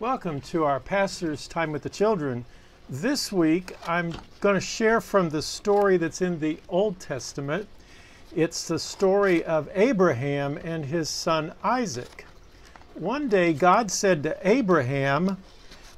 Welcome to our Pastor's Time with the Children. This week I'm going to share from the story that's in the Old Testament. It's the story of Abraham and his son Isaac. One day God said to Abraham,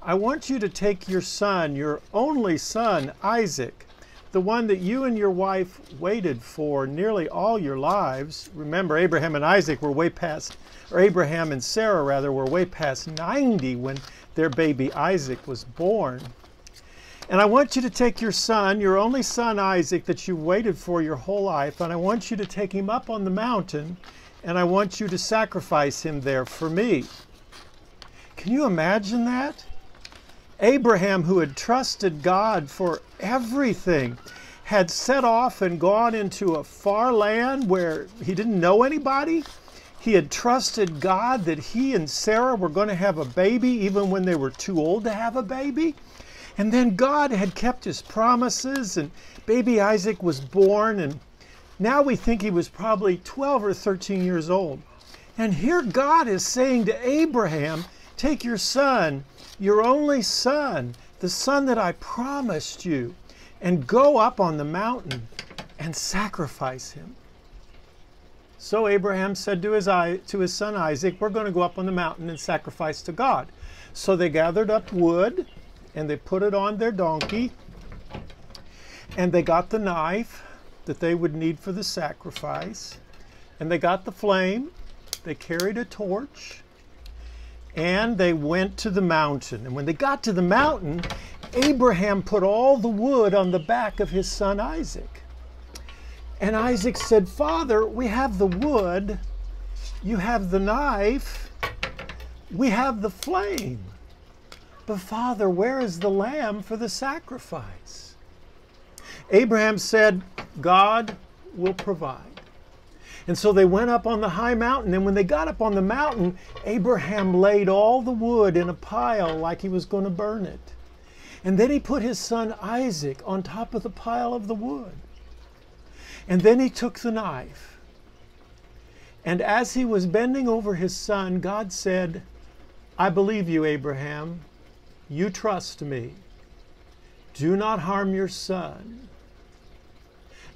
I want you to take your son, your only son, Isaac, the one that you and your wife waited for nearly all your lives. Remember, Abraham and Isaac were way past, or Abraham and Sarah rather, were way past 90 when their baby Isaac was born. And I want you to take your son, your only son Isaac, that you waited for your whole life, and I want you to take him up on the mountain, and I want you to sacrifice him there for me. Can you imagine that? Abraham, who had trusted God for everything, had set off and gone into a far land where he didn't know anybody. He had trusted God that he and Sarah were going to have a baby even when they were too old to have a baby. And then God had kept his promises, and baby Isaac was born, and now we think he was probably 12 or 13 years old. And here God is saying to Abraham, take your son, your only son, the son that I promised you, and go up on the mountain and sacrifice him. So Abraham said to his son Isaac, we're going to go up on the mountain and sacrifice to God. So they gathered up wood and they put it on their donkey, and they got the knife that they would need for the sacrifice, and they got the flame, they carried a torch, and they went to the mountain. And when they got to the mountain, Abraham put all the wood on the back of his son Isaac. And Isaac said, Father, we have the wood, you have the knife, we have the flame. But Father, where is the lamb for the sacrifice? Abraham said, God will provide. And so they went up on the high mountain, and when they got up on the mountain, Abraham laid all the wood in a pile like he was going to burn it. And then he put his son Isaac on top of the pile of the wood. And then he took the knife. And as he was bending over his son, God said, I believe you, Abraham. You trust me. Do not harm your son.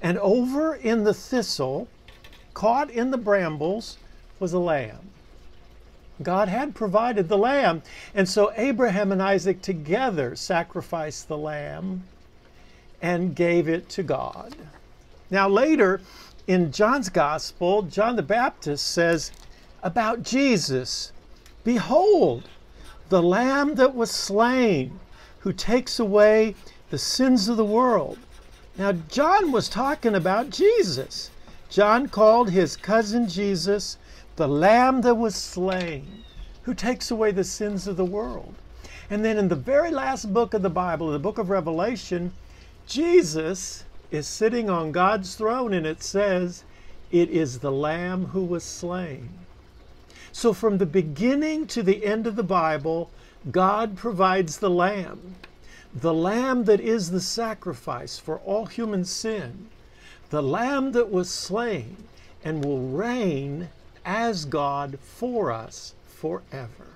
And over in the thistle, caught in the brambles, was a lamb. God had provided the lamb. And so Abraham and Isaac together sacrificed the lamb and gave it to God. Now later in John's Gospel, John the Baptist says about Jesus, behold, the Lamb that was slain, who takes away the sins of the world. Now John was talking about Jesus. John called his cousin Jesus the Lamb that was slain, who takes away the sins of the world. And then in the very last book of the Bible, the book of Revelation, Jesus is sitting on God's throne, and it says, it is the Lamb who was slain. So from the beginning to the end of the Bible, God provides the Lamb that is the sacrifice for all human sin, the Lamb that was slain and will reign as God for us forever.